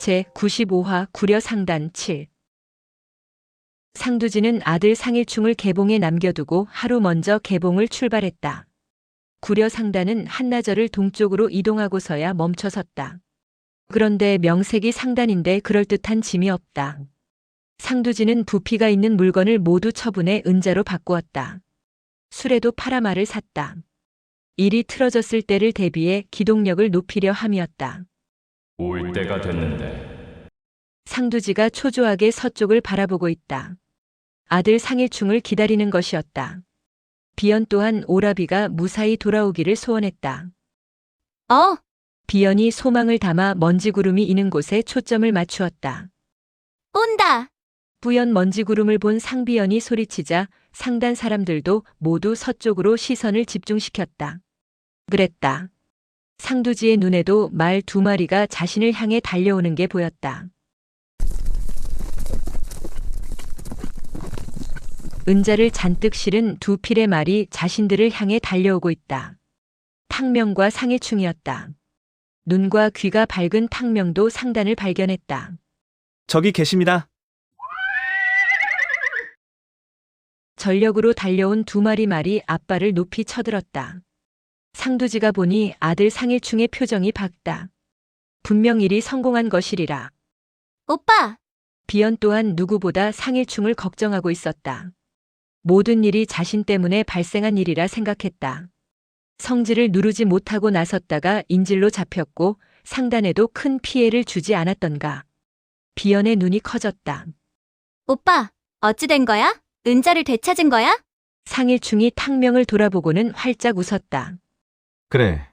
제95화 구려상단 7. 상두지는 아들 상일충을 개봉에 남겨두고 하루 먼저 개봉을 출발했다. 구려상단은 한나절을 동쪽으로 이동하고서야 멈춰섰다. 그런데 명색이 상단인데 그럴듯한 짐이 없다. 상두지는 부피가 있는 물건을 모두 처분해 은자로 바꾸었다. 술에도 파라말을 샀다. 일이 틀어졌을 때를 대비해 기동력을 높이려 함이었다. 올 때가 됐는데. 상두지가 초조하게 서쪽을 바라보고 있다. 아들 상일충을 기다리는 것이었다. 비연 또한 오라비가 무사히 돌아오기를 소원했다. 비연이 소망을 담아 먼지구름이 이는 곳에 초점을 맞추었다. 온다. 뿌연 먼지구름을 본 상비연이 소리치자 상단 사람들도 모두 서쪽으로 시선을 집중시켰다. 그랬다. 상두지의 눈에도 말 2마리가 자신을 향해 달려오는 게 보였다. 은자를 잔뜩 실은 2필의 말이 자신들을 향해 달려오고 있다. 탕명과 상일충이었다. 눈과 귀가 밝은 탕명도 상단을 발견했다. 저기 계십니다. 전력으로 달려온 2마리 말이 앞발을 높이 쳐들었다. 상두지가 보니 아들 상일충의 표정이 밝다. 분명 일이 성공한 것이리라. 오빠, 비연 또한 누구보다 상일충을 걱정하고 있었다. 모든 일이 자신 때문에 발생한 일이라 생각했다. 성질을 누르지 못하고 나섰다가 인질로 잡혔고 상단에도 큰 피해를 주지 않았던가. 비연의 눈이 커졌다. 오빠, 어찌 된 거야? 은자를 되찾은 거야? 상일충이 탕명을 돌아보고는 활짝 웃었다. 그래,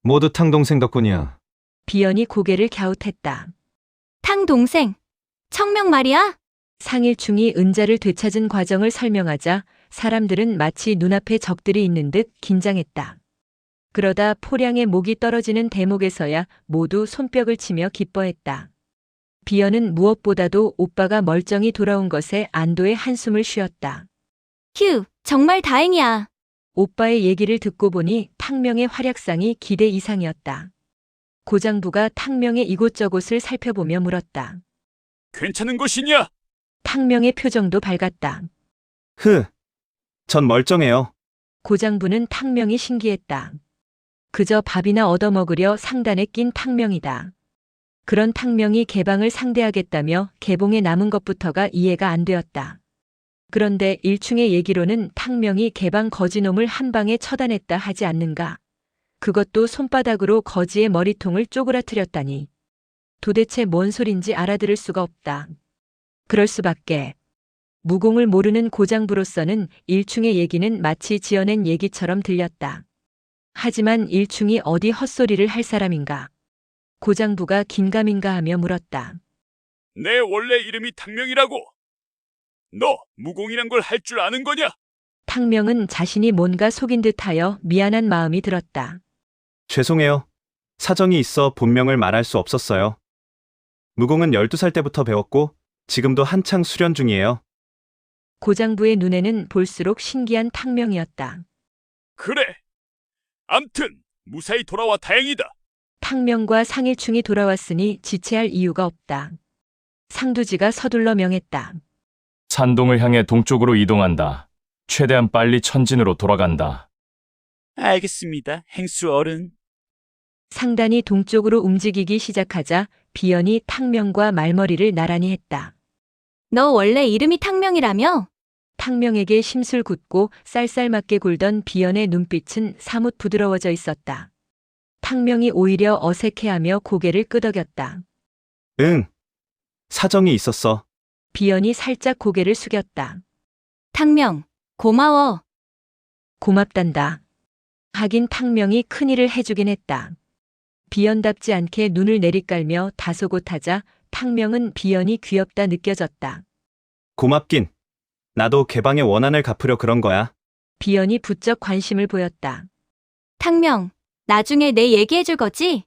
모두 탕 동생 덕분이야. 비연이 고개를 갸웃했다. 탕 동생, 청명 말이야? 상일충이 은자를 되찾은 과정을 설명하자 사람들은 마치 눈앞에 적들이 있는 듯 긴장했다. 그러다 포량의 목이 떨어지는 대목에서야 모두 손뼉을 치며 기뻐했다. 비연은 무엇보다도 오빠가 멀쩡히 돌아온 것에 안도의 한숨을 쉬었다. 휴, 정말 다행이야. 오빠의 얘기를 듣고 보니 탕명의 활약상이 기대 이상이었다. 고장부가 탕명의 이곳저곳을 살펴보며 물었다. 괜찮은 것이냐? 탕명의 표정도 밝았다. 전 멀쩡해요. 고장부는 탕명이 신기했다. 그저 밥이나 얻어먹으려 상단에 낀 탕명이다. 그런 탕명이 개방을 상대하겠다며 개봉에 남은 것부터가 이해가 안 되었다. 그런데 일충의 얘기로는 탕명이 개방 거지놈을 한 방에 처단했다 하지 않는가. 그것도 손바닥으로 거지의 머리통을 쪼그라뜨렸다니. 도대체 뭔 소린지 알아들을 수가 없다. 그럴 수밖에. 무공을 모르는 고장부로서는 일충의 얘기는 마치 지어낸 얘기처럼 들렸다. 하지만 일충이 어디 헛소리를 할 사람인가. 고장부가 긴가민가 하며 물었다. 내 원래 이름이 탕명이라고. 너 무공이란 걸 할 줄 아는 거냐? 탕명은 자신이 뭔가 속인 듯하여 미안한 마음이 들었다. 죄송해요. 사정이 있어 본명을 말할 수 없었어요. 무공은 12살 때부터 배웠고 지금도 한창 수련 중이에요. 고장부의 눈에는 볼수록 신기한 탕명이었다. 그래. 암튼 무사히 돌아와 다행이다. 탕명과 상일충이 돌아왔으니 지체할 이유가 없다. 상두지가 서둘러 명했다. 산동을 향해 동쪽으로 이동한다. 최대한 빨리 천진으로 돌아간다. 알겠습니다, 행수 어른. 상단이 동쪽으로 움직이기 시작하자 비연이 탕명과 말머리를 나란히 했다. 너 원래 이름이 탕명이라며? 탕명에게 심술 굳고 쌀쌀맞게 굴던 비연의 눈빛은 사뭇 부드러워져 있었다. 탕명이 오히려 어색해하며 고개를 끄덕였다. 응. 사정이 있었어. 비연이 살짝 고개를 숙였다. 탕명, 고마워. 고맙단다. 하긴 탕명이 큰일을 해주긴 했다. 비연답지 않게 눈을 내리깔며 다소곳하자 탕명은 비연이 귀엽다 느껴졌다. 고맙긴. 나도 개방의 원한을 갚으려 그런 거야. 비연이 부쩍 관심을 보였다. 탕명, 나중에 내 얘기해줄 거지?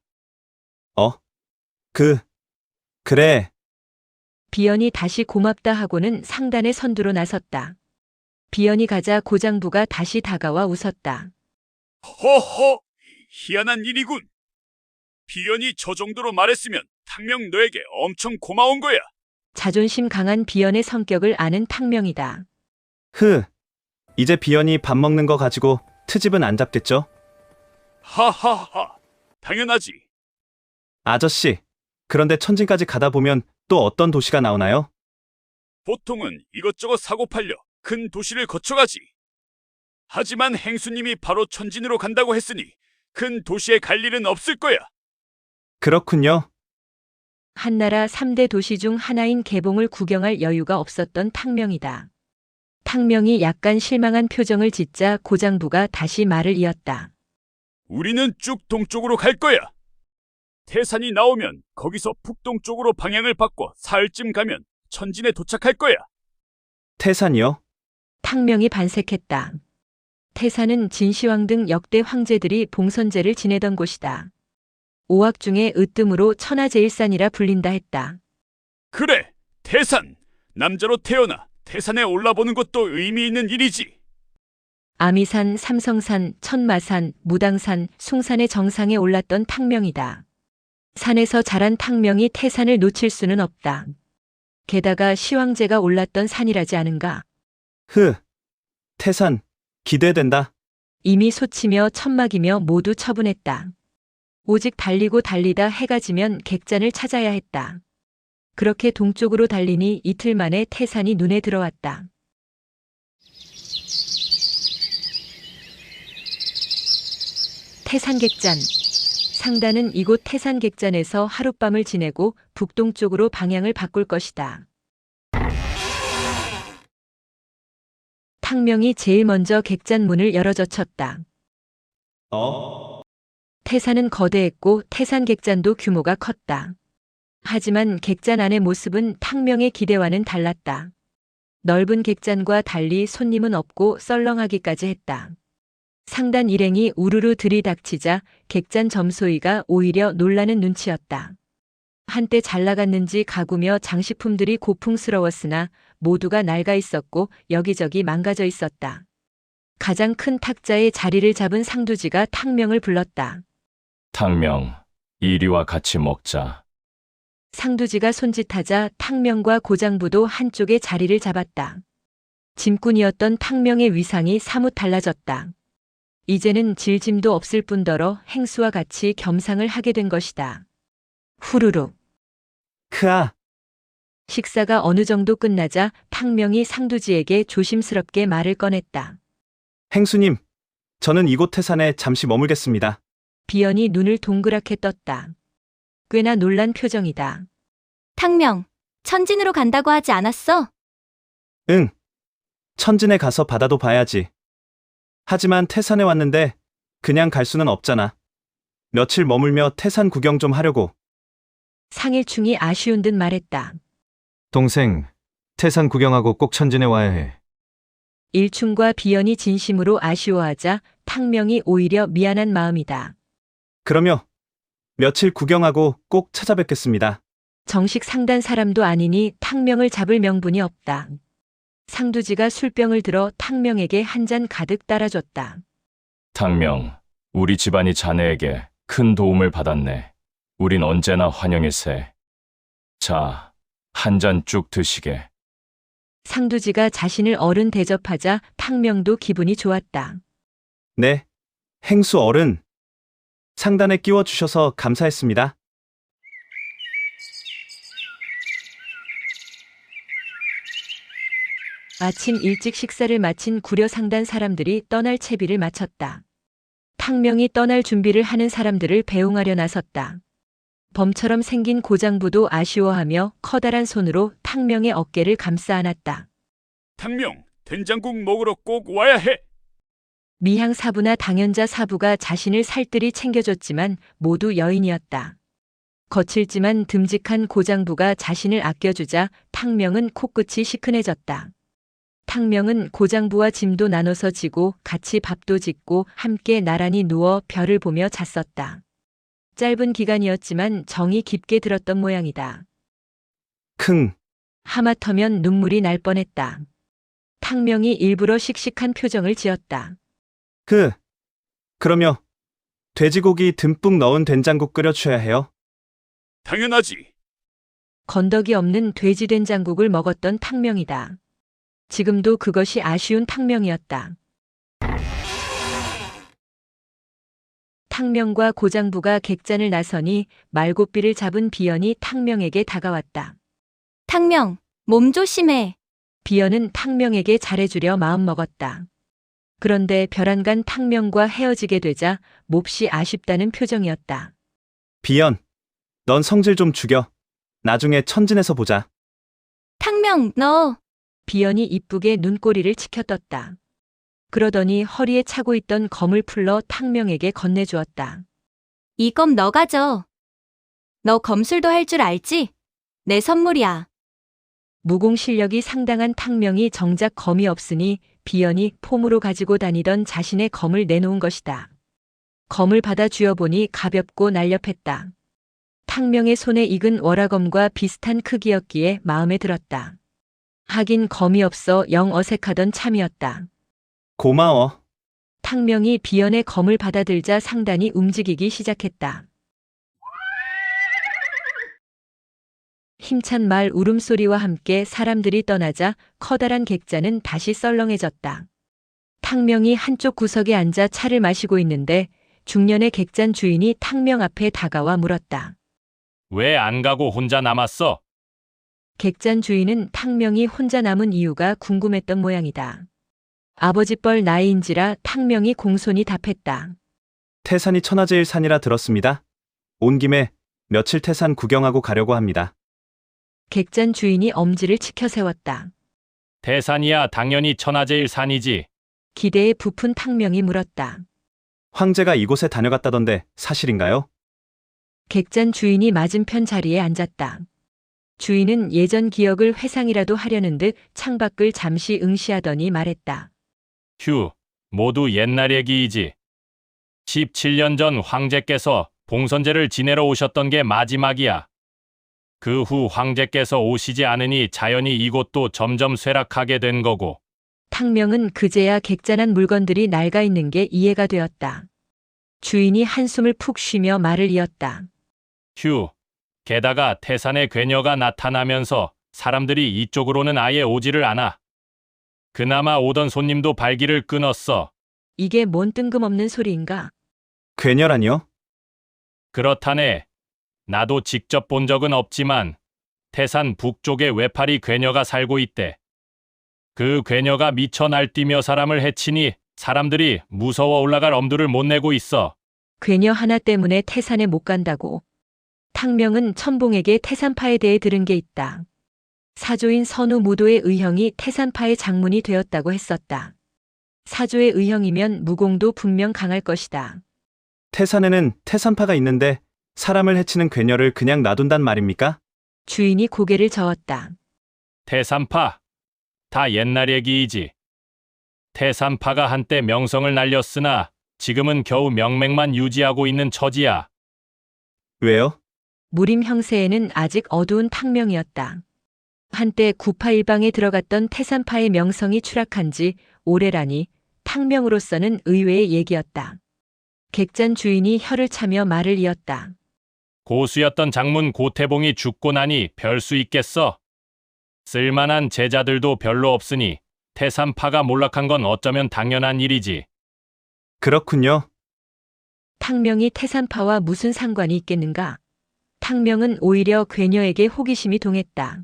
그래. 비연이 다시 고맙다 하고는 상단의 선두로 나섰다. 비연이 가자 고장부가 다시 다가와 웃었다. 허허, 희한한 일이군. 비연이 저 정도로 말했으면 탕명 너에게 엄청 고마운 거야. 자존심 강한 비연의 성격을 아는 탕명이다. 이제 비연이 밥 먹는 거 가지고 트집은 안 잡겠죠? 하하하. 당연하지. 아저씨, 그런데 천진까지 가다 보면 또 어떤 도시가 나오나요? 보통은 이것저것 사고 팔려 큰 도시를 거쳐가지. 하지만 행수님이 바로 천진으로 간다고 했으니 큰 도시에 갈 일은 없을 거야. 그렇군요. 한나라 3대 도시 중 하나인 개봉을 구경할 여유가 없었던 탕명이다. 탕명이 약간 실망한 표정을 짓자 고장부가 다시 말을 이었다. 우리는 쭉 동쪽으로 갈 거야. 태산이 나오면 거기서 북동쪽으로 방향을 바꿔 사흘쯤 가면 천진에 도착할 거야. 태산이요? 탕명이 반색했다. 태산은 진시황 등 역대 황제들이 봉선제를 지내던 곳이다. 오학 중에 으뜸으로 천하제일산이라 불린다 했다. 그래, 태산. 남자로 태어나 태산에 올라보는 것도 의미 있는 일이지. 아미산, 삼성산, 천마산, 무당산, 숭산의 정상에 올랐던 탕명이다. 산에서 자란 탕명이 태산을 놓칠 수는 없다. 게다가 시황제가 올랐던 산이라지 않은가. 태산, 기대된다. 이미 소치며 천막이며 모두 처분했다. 오직 달리고 달리다 해가 지면 객잔을 찾아야 했다. 그렇게 동쪽으로 달리니 이틀 만에 태산이 눈에 들어왔다. 태산객잔. 상단은 이곳 태산객잔에서 하룻밤을 지내고 북동쪽으로 방향을 바꿀 것이다. 탕명이 제일 먼저 객잔 문을 열어젖혔다. 태산은 거대했고 태산객잔도 규모가 컸다. 하지만 객잔 안의 모습은 탕명의 기대와는 달랐다. 넓은 객잔과 달리 손님은 없고 썰렁하기까지 했다. 상단 일행이 우르르 들이닥치자 객잔 점소이가 오히려 놀라는 눈치였다. 한때 잘 나갔는지 가구며 장식품들이 고풍스러웠으나 모두가 낡아 있었고 여기저기 망가져 있었다. 가장 큰 탁자에 자리를 잡은 상두지가 탕명을 불렀다. 탕명, 이리와 같이 먹자. 상두지가 손짓하자 탕명과 고장부도 한쪽에 자리를 잡았다. 짐꾼이었던 탕명의 위상이 사뭇 달라졌다. 이제는 질짐도 없을 뿐더러 행수와 같이 겸상을 하게 된 것이다. 후루룩. 크아, 식사가 어느 정도 끝나자 탕명이 상두지에게 조심스럽게 말을 꺼냈다. 행수님, 저는 이곳 태산에 잠시 머물겠습니다. 비연이 눈을 동그랗게 떴다. 꽤나 놀란 표정이다. 탕명, 천진으로 간다고 하지 않았어? 응. 천진에 가서 바다도 봐야지. 하지만 태산에 왔는데 그냥 갈 수는 없잖아. 며칠 머물며 태산 구경 좀 하려고. 상일충이 아쉬운 듯 말했다. 동생, 태산 구경하고 꼭 천진에 와야 해. 일충과 비연이 진심으로 아쉬워하자 탕명이 오히려 미안한 마음이다. 그러며 며칠 구경하고 꼭 찾아뵙겠습니다. 정식 상단 사람도 아니니 탕명을 잡을 명분이 없다. 상두지가 술병을 들어 탕명에게 한 잔 가득 따라줬다. 탕명, 우리 집안이 자네에게 큰 도움을 받았네. 우린 언제나 환영일세. 자, 한 잔 쭉 드시게. 상두지가 자신을 어른 대접하자 탕명도 기분이 좋았다. 네, 행수 어른. 상단에 끼워주셔서 감사했습니다. 아침 일찍 식사를 마친 구려 상단 사람들이 떠날 채비를 마쳤다. 탕명이 떠날 준비를 하는 사람들을 배웅하려 나섰다. 범처럼 생긴 고장부도 아쉬워하며 커다란 손으로 탕명의 어깨를 감싸 안았다. 탕명, 된장국 먹으러 꼭 와야 해. 미향 사부나 당연자 사부가 자신을 살뜰히 챙겨줬지만 모두 여인이었다. 거칠지만 듬직한 고장부가 자신을 아껴주자 탕명은 코끝이 시큰해졌다. 탕명은 고장부와 짐도 나눠서 지고 같이 밥도 짓고 함께 나란히 누워 별을 보며 잤었다. 짧은 기간이었지만 정이 깊게 들었던 모양이다. 킁. 하마터면 눈물이 날 뻔했다. 탕명이 일부러 씩씩한 표정을 지었다. 그러며 돼지고기 듬뿍 넣은 된장국 끓여줘야 해요. 당연하지. 건더기 없는 돼지 된장국을 먹었던 탕명이다. 지금도 그것이 아쉬운 탕명이었다. 탕명과 고장부가 객잔을 나서니 말고삐를 잡은 비연이 탕명에게 다가왔다. 탕명, 몸 조심해. 비연은 탕명에게 잘해주려 마음먹었다. 그런데 벼랑간 탕명과 헤어지게 되자 몹시 아쉽다는 표정이었다. 비연, 넌 성질 좀 죽여. 나중에 천진에서 보자. 탕명, 너. 비연이 이쁘게 눈꼬리를 치켜떴다. 그러더니 허리에 차고 있던 검을 풀러 탕명에게 건네주었다. 이 검 너 가져. 너 검술도 할 줄 알지? 내 선물이야. 무공 실력이 상당한 탕명이 정작 검이 없으니 비연이 폼으로 가지고 다니던 자신의 검을 내놓은 것이다. 검을 받아 쥐어보니 가볍고 날렵했다. 탕명의 손에 익은 월화검과 비슷한 크기였기에 마음에 들었다. 하긴 검이 없어 영 어색하던 참이었다. 고마워. 탕명이 비연의 검을 받아들자 상단이 움직이기 시작했다. 힘찬 말 울음소리와 함께 사람들이 떠나자 커다란 객잔은 다시 썰렁해졌다. 탕명이 한쪽 구석에 앉아 차를 마시고 있는데 중년의 객잔 주인이 탕명 앞에 다가와 물었다. 왜 안 가고 혼자 남았어? 객잔 주인은 탕명이 혼자 남은 이유가 궁금했던 모양이다. 아버지뻘 나이인지라 탕명이 공손히 답했다. 태산이 천하제일 산이라 들었습니다. 온 김에 며칠 태산 구경하고 가려고 합니다. 객잔 주인이 엄지를 치켜 세웠다. 태산이야 당연히 천하제일 산이지. 기대에 부푼 탕명이 물었다. 황제가 이곳에 다녀갔다던데 사실인가요? 객잔 주인이 맞은편 자리에 앉았다. 주인은 예전 기억을 회상이라도 하려는 듯 창밖을 잠시 응시하더니 말했다. 휴, 모두 옛날 얘기이지. 17년 전 황제께서 봉선제를 지내러 오셨던 게 마지막이야. 그 후 황제께서 오시지 않으니 자연히 이곳도 점점 쇠락하게 된 거고. 탕명은 그제야 객잔한 물건들이 낡아 있는 게 이해가 되었다. 주인이 한숨을 푹 쉬며 말을 이었다. 휴, 게다가 태산의 괴녀가 나타나면서 사람들이 이쪽으로는 아예 오지를 않아. 그나마 오던 손님도 발길을 끊었어. 이게 뭔 뜬금없는 소리인가? 괴녀라니요? 그렇다네. 나도 직접 본 적은 없지만 태산 북쪽에 외파리 괴녀가 살고 있대. 그 괴녀가 미쳐 날뛰며 사람을 해치니 사람들이 무서워 올라갈 엄두를 못 내고 있어. 괴녀 하나 때문에 태산에 못 간다고. 탕명은 천봉에게 태산파에 대해 들은 게 있다. 사조인 선우 무도의 의형이 태산파의 장문이 되었다고 했었다. 사조의 의형이면 무공도 분명 강할 것이다. 태산에는 태산파가 있는데 사람을 해치는 괴녀를 그냥 놔둔단 말입니까? 주인이 고개를 저었다. 태산파. 다 옛날 얘기이지. 태산파가 한때 명성을 날렸으나 지금은 겨우 명맥만 유지하고 있는 처지야. 왜요? 무림 형세에는 아직 어두운 탕명이었다. 한때 구파일방에 들어갔던 태산파의 명성이 추락한 지 오래라니 탕명으로서는 의외의 얘기였다. 객잔 주인이 혀를 차며 말을 이었다. 고수였던 장문 고태봉이 죽고 나니 별 수 있겠어. 쓸만한 제자들도 별로 없으니 태산파가 몰락한 건 어쩌면 당연한 일이지. 그렇군요. 탕명이 태산파와 무슨 상관이 있겠는가? 탕명은 오히려 괴녀에게 호기심이 동했다.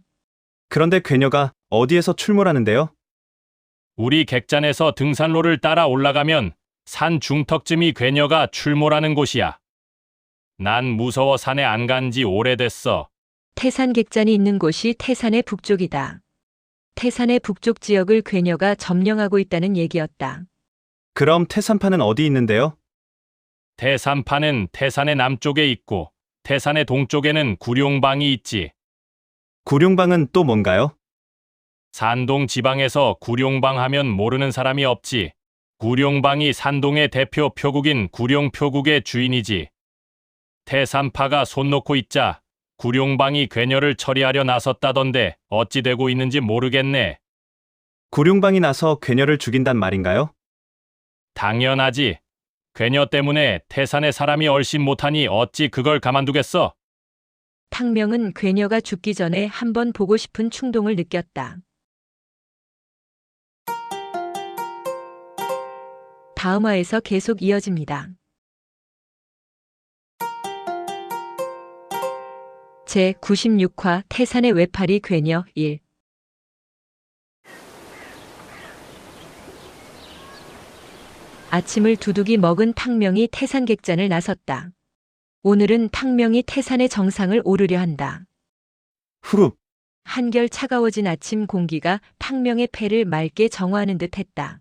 그런데 괴녀가 어디에서 출몰하는데요? 우리 객잔에서 등산로를 따라 올라가면 산 중턱쯤이 괴녀가 출몰하는 곳이야. 난 무서워 산에 안 간 지 오래됐어. 태산 객잔이 있는 곳이 태산의 북쪽이다. 태산의 북쪽 지역을 괴녀가 점령하고 있다는 얘기였다. 그럼 태산파는 어디 있는데요? 태산파는 태산의 남쪽에 있고 태산의 동쪽에는 구룡방이 있지. 구룡방은 또 뭔가요? 산동 지방에서 구룡방 하면 모르는 사람이 없지. 구룡방이 산동의 대표 표국인 구룡표국의 주인이지. 태산파가 손 놓고 있자 구룡방이 괴녀를 처리하려 나섰다던데 어찌 되고 있는지 모르겠네. 구룡방이 나서 괴녀를 죽인단 말인가요? 당연하지. 괴녀 때문에 태산의 사람이 얼씬 못하니 어찌 그걸 가만두겠어? 탕명은 괴녀가 죽기 전에 한번 보고 싶은 충동을 느꼈다. 다음 화에서 계속 이어집니다. 제 96화 태산의 외파리 괴녀 1. 아침을 두둑이 먹은 탕명이 태산객잔을 나섰다. 오늘은 탕명이 태산의 정상을 오르려 한다. 후룹. 한결 차가워진 아침 공기가 탕명의 폐를 맑게 정화하는 듯 했다.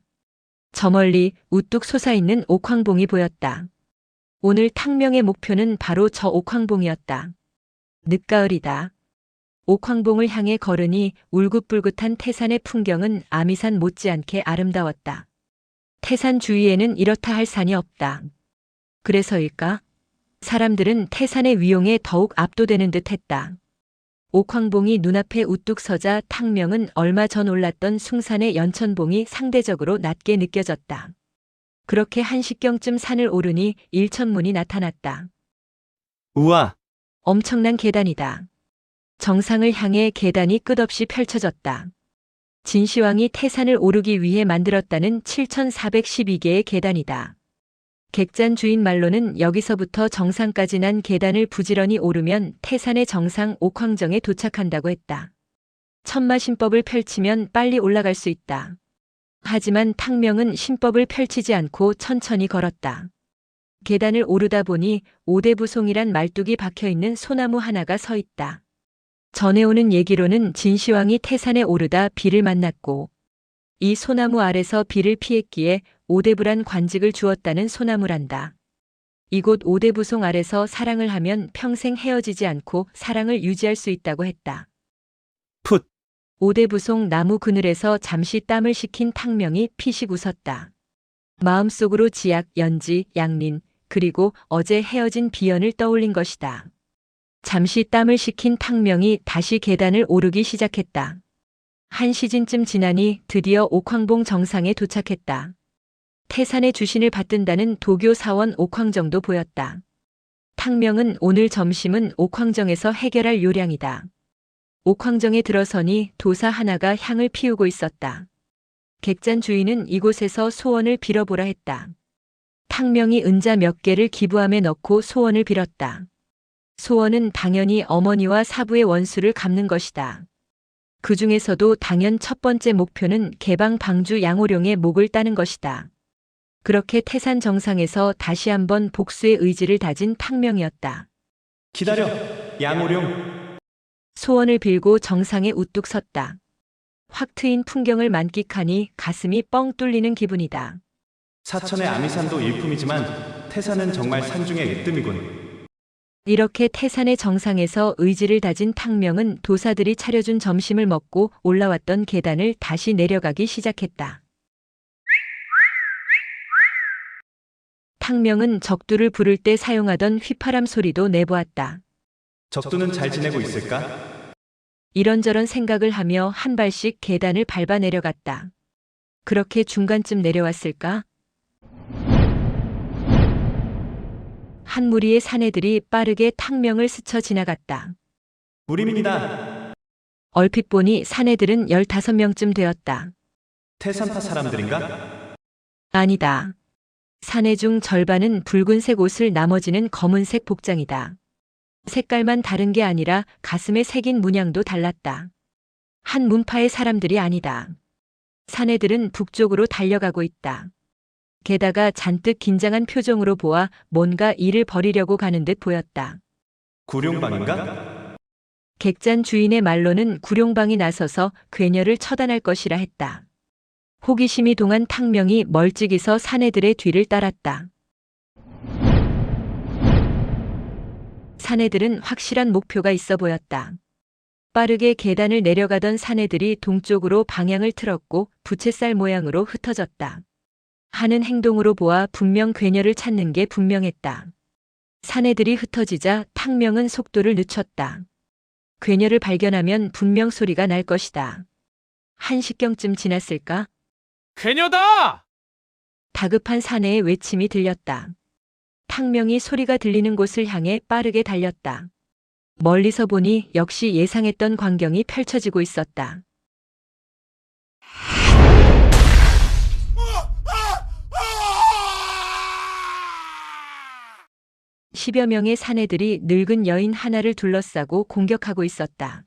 저 멀리 우뚝 솟아있는 옥황봉이 보였다. 오늘 탕명의 목표는 바로 저 옥황봉이었다. 늦가을이다. 옥황봉을 향해 걸으니 울긋불긋한 태산의 풍경은 아미산 못지않게 아름다웠다. 태산 주위에는 이렇다 할 산이 없다. 그래서일까? 사람들은 태산의 위용에 더욱 압도되는 듯 했다. 옥황봉이 눈앞에 우뚝 서자 탕명은 얼마 전 올랐던 숭산의 연천봉이 상대적으로 낮게 느껴졌다. 그렇게 1시경쯤 산을 오르니 일천문이 나타났다. 우와. 엄청난 계단이다. 정상을 향해 계단이 끝없이 펼쳐졌다. 진시황이 태산을 오르기 위해 만들었다는 7412개의 계단이다. 객잔 주인 말로는 여기서부터 정상까지 난 계단을 부지런히 오르면 태산의 정상 옥황정에 도착한다고 했다. 천마신법을 펼치면 빨리 올라갈 수 있다. 하지만 탕명은 신법을 펼치지 않고 천천히 걸었다. 계단을 오르다 보니 오대부송이란 말뚝이 박혀있는 소나무 하나가 서 있다. 전해 오는 얘기로는 진시황이 태산에 오르다 비를 만났고 이 소나무 아래서 비를 피했기에 오대부란 관직을 주었다는 소나무란다. 이곳 오대부송 아래서 사랑을 하면 평생 헤어지지 않고 사랑을 유지할 수 있다고 했다. 풋. 오대부송 나무 그늘에서 잠시 땀을 식힌 탕명이 피식 웃었다. 마음속으로 지약, 연지, 양린, 그리고 어제 헤어진 비연을 떠올린 것이다. 잠시 땀을 식힌 탕명이 다시 계단을 오르기 시작했다. 1시즌쯤 지나니 드디어 옥황봉 정상에 도착했다. 태산의 주신을 받든다는 도교 사원 옥황정도 보였다. 탕명은 오늘 점심은 옥황정에서 해결할 요량이다. 옥황정에 들어서니 도사 하나가 향을 피우고 있었다. 객잔 주인은 이곳에서 소원을 빌어보라 했다. 탕명이 은자 몇 개를 기부함에 넣고 소원을 빌었다. 소원은 당연히 어머니와 사부의 원수를 갚는 것이다. 그 중에서도 당연 첫 번째 목표는 개방 방주 양호룡의 목을 따는 것이다. 그렇게 태산 정상에서 다시 한번 복수의 의지를 다진 탕명이었다. 기다려. 양호룡. 소원을 빌고 정상에 우뚝 섰다. 확 트인 풍경을 만끽하니 가슴이 뻥 뚫리는 기분이다. 사천의 아미산도 일품이지만 태산은 정말 산중의 으뜸이군. 이렇게 태산의 정상에서 의지를 다진 탕명은 도사들이 차려준 점심을 먹고 올라왔던 계단을 다시 내려가기 시작했다. 탕명은 적두를 부를 때 사용하던 휘파람 소리도 내보았다. 적두는 잘 지내고 있을까? 이런저런 생각을 하며 한 발씩 계단을 밟아 내려갔다. 그렇게 중간쯤 내려왔을까? 한 무리의 사내들이 빠르게 탕명을 스쳐 지나갔다. 무림입니다. 얼핏 보니 사내들은 15명쯤 되었다. 태산파 사람들인가? 아니다. 사내 중 절반은 붉은색 옷을 나머지는 검은색 복장이다. 색깔만 다른 게 아니라 가슴에 새긴 문양도 달랐다. 한 문파의 사람들이 아니다. 사내들은 북쪽으로 달려가고 있다. 게다가 잔뜩 긴장한 표정으로 보아 뭔가 일을 벌이려고 가는 듯 보였다. 구룡방인가? 객잔 주인의 말로는 구룡방이 나서서 괴녀를 처단할 것이라 했다. 호기심이 동한 탕명이 멀찍이서 사내들의 뒤를 따랐다. 사내들은 확실한 목표가 있어 보였다. 빠르게 계단을 내려가던 사내들이 동쪽으로 방향을 틀었고 부채살 모양으로 흩어졌다. 하는 행동으로 보아 분명 괴녀를 찾는 게 분명했다. 사내들이 흩어지자 탕명은 속도를 늦췄다. 괴녀를 발견하면 분명 소리가 날 것이다. 1시경쯤 지났을까? 괴녀다! 다급한 사내의 외침이 들렸다. 탕명이 소리가 들리는 곳을 향해 빠르게 달렸다. 멀리서 보니 역시 예상했던 광경이 펼쳐지고 있었다. 십여 명의 사내들이 늙은 여인 하나를 둘러싸고 공격하고 있었다.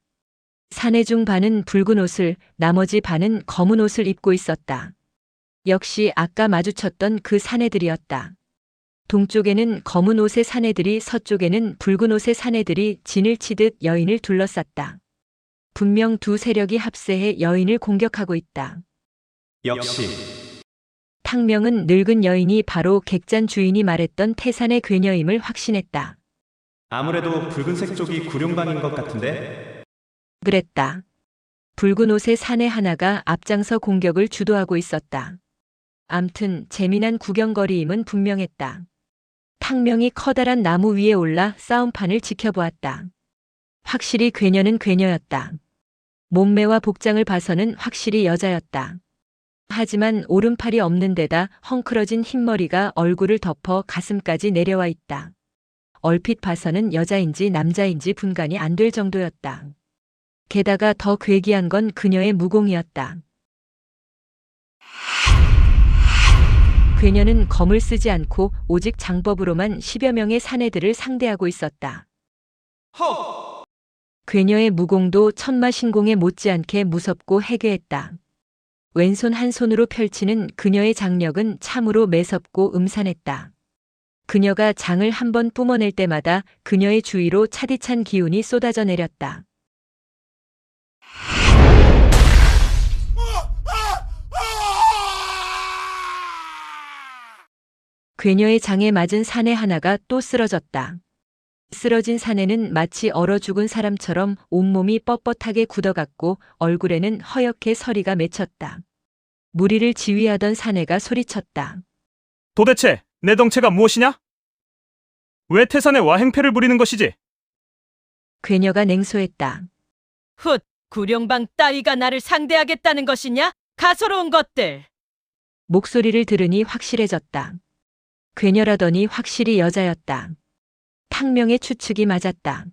사내 중 반은 붉은 옷을, 나머지 반은 검은 옷을 입고 있었다. 역시 아까 마주쳤던 그 사내들이었다. 동쪽에는 검은 옷의 사내들이, 서쪽에는 붉은 옷의 사내들이 진을 치듯 여인을 둘러쌌다. 분명 두 세력이 합세해 여인을 공격하고 있다. 역시 탕명은 늙은 여인이 바로 객잔 주인이 말했던 태산의 괴녀임을 확신했다. 아무래도 붉은색 쪽이 구룡방인 것 같은데? 그랬다. 붉은 옷의 사내 하나가 앞장서 공격을 주도하고 있었다. 암튼 재미난 구경거리임은 분명했다. 탕명이 커다란 나무 위에 올라 싸움판을 지켜보았다. 확실히 괴녀는 괴녀였다. 몸매와 복장을 봐서는 확실히 여자였다. 하지만 오른팔이 없는 데다 헝클어진 흰머리가 얼굴을 덮어 가슴까지 내려와 있다. 얼핏 봐서는 여자인지 남자인지 분간이 안 될 정도였다. 게다가 더 괴기한 건 그녀의 무공이었다. 괴녀는 검을 쓰지 않고 오직 장법으로만 10여 명의 사내들을 상대하고 있었다. 괴녀의 무공도 천마신공에 못지않게 무섭고 해괴했다. 왼손 한 손으로 펼치는 그녀의 장력은 참으로 매섭고 음산했다. 그녀가 장을 한 번 뿜어낼 때마다 그녀의 주위로 차디찬 기운이 쏟아져 내렸다. 괴녀의 장에 맞은 사내 하나가 또 쓰러졌다. 쓰러진 사내는 마치 얼어 죽은 사람처럼 온몸이 뻣뻣하게 굳어갔고 얼굴에는 허옇게 서리가 맺혔다. 무리를 지휘하던 사내가 소리쳤다. 도대체 내 덩체가 무엇이냐? 왜 태산에 와행패를 부리는 것이지? 괴녀가 냉소했다. 훗, 구룡방 따위가 나를 상대하겠다는 것이냐? 가소로운 것들! 목소리를 들으니 확실해졌다. 괴녀라더니 확실히 여자였다. 탕명의 추측이 맞았다.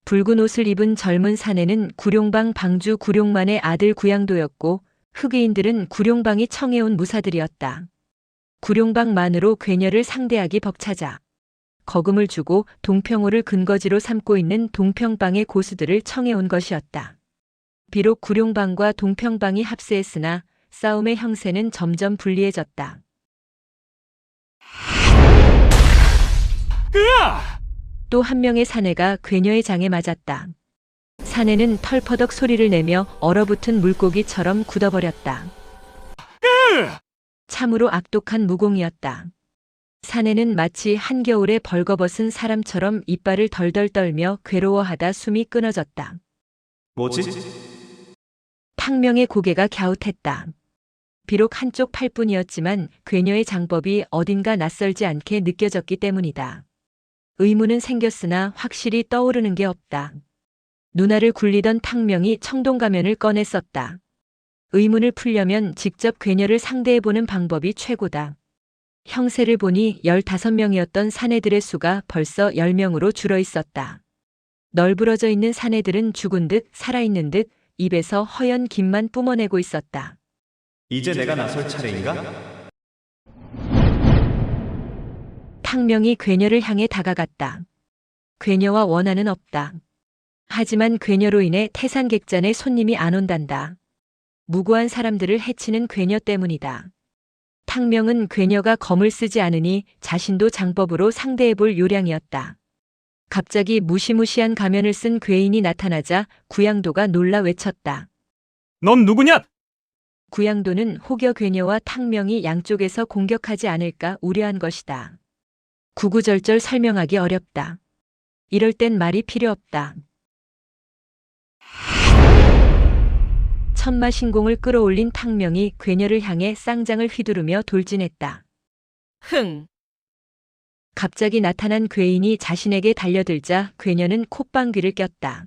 붉은 옷을 입은 젊은 사내는 구룡방 방주 구룡만의 아들 구양도였고 흑의인들은 구룡방이 청해온 무사들이었다. 구룡방만으로 괴녀를 상대하기 벅차자 거금을 주고 동평호를 근거지로 삼고 있는 동평방의 고수들을 청해온 것이었다. 비록 구룡방과 동평방이 합세했으나 싸움의 형세는 점점 불리해졌다. 또 한 명의 사내가 괴녀의 장에 맞았다. 사내는 털퍼덕 소리를 내며 얼어붙은 물고기처럼 굳어버렸다. 참으로 악독한 무공이었다. 사내는 마치 한겨울에 벌거벗은 사람처럼 이빨을 덜덜 떨며 괴로워하다 숨이 끊어졌다. 뭐지? 탕명의 고개가 갸웃했다. 비록 한쪽 팔뿐이었지만 괴녀의 장법이 어딘가 낯설지 않게 느껴졌기 때문이다. 의문은 생겼으나 확실히 떠오르는 게 없다. 누나를 굴리던 탕명이 청동가면을 꺼내 썼다. 의문을 풀려면 직접 괴녀를 상대해보는 방법이 최고다. 형세를 보니 15명이었던 사내들의 수가 벌써 10명으로 줄어 있었다. 널브러져 있는 사내들은 죽은 듯 살아있는 듯 입에서 허연 김만 뿜어내고 있었다. 이제 내가 나설 차례인가? 탕명이 괴녀를 향해 다가갔다. 괴녀와 원한은 없다. 하지만 괴녀로 인해 태산객잔에 손님이 안 온단다. 무고한 사람들을 해치는 괴녀 때문이다. 탕명은 괴녀가 검을 쓰지 않으니 자신도 장법으로 상대해볼 요량이었다. 갑자기 무시무시한 가면을 쓴 괴인이 나타나자 구양도가 놀라 외쳤다. 넌 누구냐? 구양도는 혹여 괴녀와 탕명이 양쪽에서 공격하지 않을까 우려한 것이다. 구구절절 설명하기 어렵다. 이럴 땐 말이 필요 없다. 천마신공을 끌어올린 탕명이 괴녀를 향해 쌍장을 휘두르며 돌진했다. 흥! 갑자기 나타난 괴인이 자신에게 달려들자 괴녀는 콧방귀를 꼈다.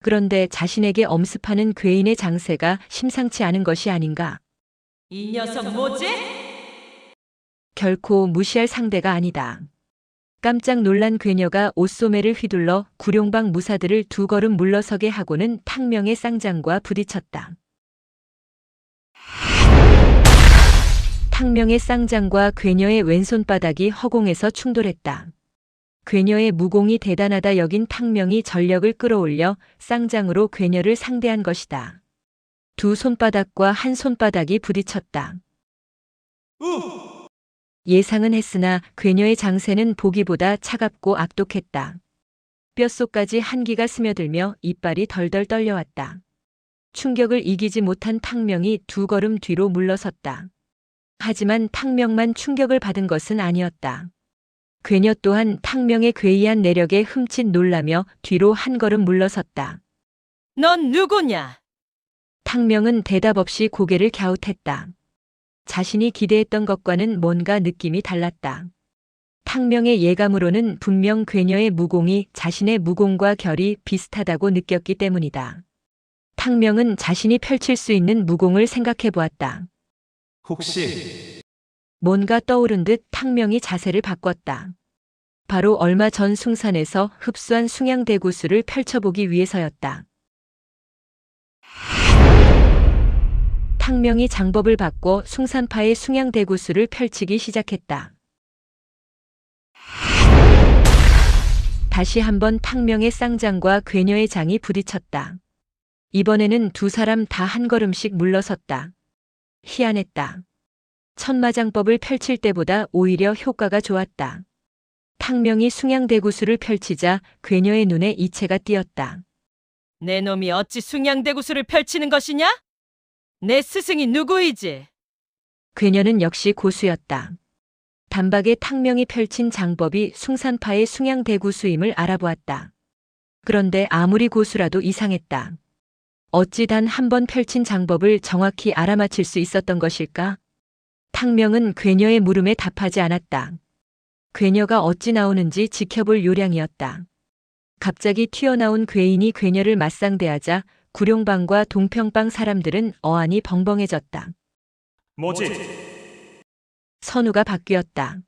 그런데 자신에게 엄습하는 괴인의 장세가 심상치 않은 것이 아닌가. 이 녀석 뭐지? 결코 무시할 상대가 아니다. 깜짝 놀란 괴녀가 옷소매를 휘둘러 구룡방 무사들을 두 걸음 물러서게 하고는 탕명의 쌍장과 부딪혔다. 탕명의 쌍장과 괴녀의 왼손바닥이 허공에서 충돌했다. 괴녀의 무공이 대단하다 여긴 탕명이 전력을 끌어올려 쌍장으로 괴녀를 상대한 것이다. 두 손바닥과 한 손바닥이 부딪혔다. 예상은 했으나 괴녀의 장세는 보기보다 차갑고 악독했다. 뼛속까지 한기가 스며들며 이빨이 덜덜 떨려왔다. 충격을 이기지 못한 탕명이 두 걸음 뒤로 물러섰다. 하지만 탕명만 충격을 받은 것은 아니었다. 괴녀 또한 탕명의 괴이한 내력에 흠칫 놀라며 뒤로 한 걸음 물러섰다. 넌 누구냐? 탕명은 대답 없이 고개를 갸웃했다. 자신이 기대했던 것과는 뭔가 느낌이 달랐다. 탕명의 예감으로는 분명 괴녀의 무공이 자신의 무공과 결이 비슷하다고 느꼈기 때문이다. 탕명은 자신이 펼칠 수 있는 무공을 생각해 보았다. 혹시 뭔가 떠오른 듯 탕명이 자세를 바꿨다. 바로 얼마 전 숭산에서 흡수한 숭양대구수를 펼쳐보기 위해서였다. 탕명이 장법을 바꿔 숭산파의 숭양대구수를 펼치기 시작했다. 다시 한번 탕명의 쌍장과 괴녀의 장이 부딪혔다. 이번에는 두 사람 다 한 걸음씩 물러섰다. 희한했다. 천마장법을 펼칠 때보다 오히려 효과가 좋았다. 탕명이 숭양대구수를 펼치자 괴녀의 눈에 이채가 띄었다. 내 놈이 어찌 숭양대구수를 펼치는 것이냐? 내 스승이 누구이지? 괴녀는 역시 고수였다. 단박에 탕명이 펼친 장법이 숭산파의 숭양대구수임을 알아보았다. 그런데 아무리 고수라도 이상했다. 어찌 단 한 번 펼친 장법을 정확히 알아맞힐 수 있었던 것일까? 탕명은 괴녀의 물음에 답하지 않았다. 괴녀가 어찌 나오는지 지켜볼 요량이었다. 갑자기 튀어나온 괴인이 괴녀를 맞상대하자 구룡방과 동평방 사람들은 어안이 벙벙해졌다. 뭐지? 선우가 바뀌었다.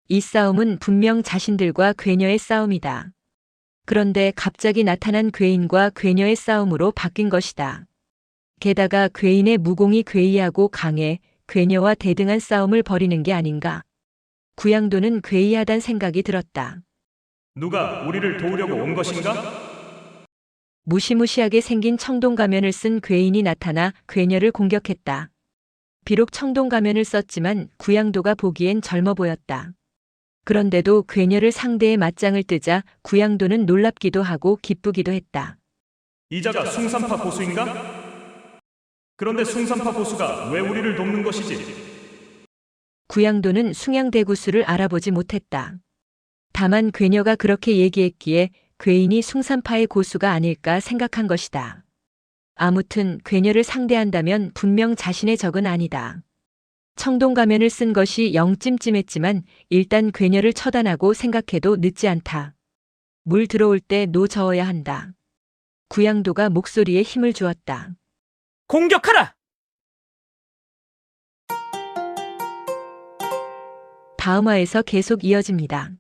이 싸움은 분명 자신들과 괴녀의 싸움이다. 그런데 갑자기 나타난 괴인과 괴녀의 싸움으로 바뀐 것이다. 게다가 괴인의 무공이 괴이하고 강해 괴녀와 대등한 싸움을 벌이는 게 아닌가. 구양도는 괴이하단 생각이 들었다. 누가 우리를 도우려고 온 것인가? 무시무시하게 생긴 청동가면을 쓴 괴인이 나타나 괴녀를 공격했다. 비록 청동가면을 썼지만 구양도가 보기엔 젊어 보였다. 그런데도 괴녀를 상대해 맞짱을 뜨자 구양도는 놀랍기도 하고 기쁘기도 했다. 이자가 숭산파 보수인가? 그런데 숭산파 보수가 왜 우리를 돕는 것이지? 구양도는 숭양대구수를 알아보지 못했다. 다만 괴녀가 그렇게 얘기했기에 괴인이 숭산파의 고수가 아닐까 생각한 것이다. 아무튼 괴녀를 상대한다면 분명 자신의 적은 아니다. 청동가면을 쓴 것이 영 찜찜했지만 일단 괴녀를 처단하고 생각해도 늦지 않다. 물 들어올 때 노 저어야 한다. 구양도가 목소리에 힘을 주었다. 공격하라! 다음 화에서 계속 이어집니다.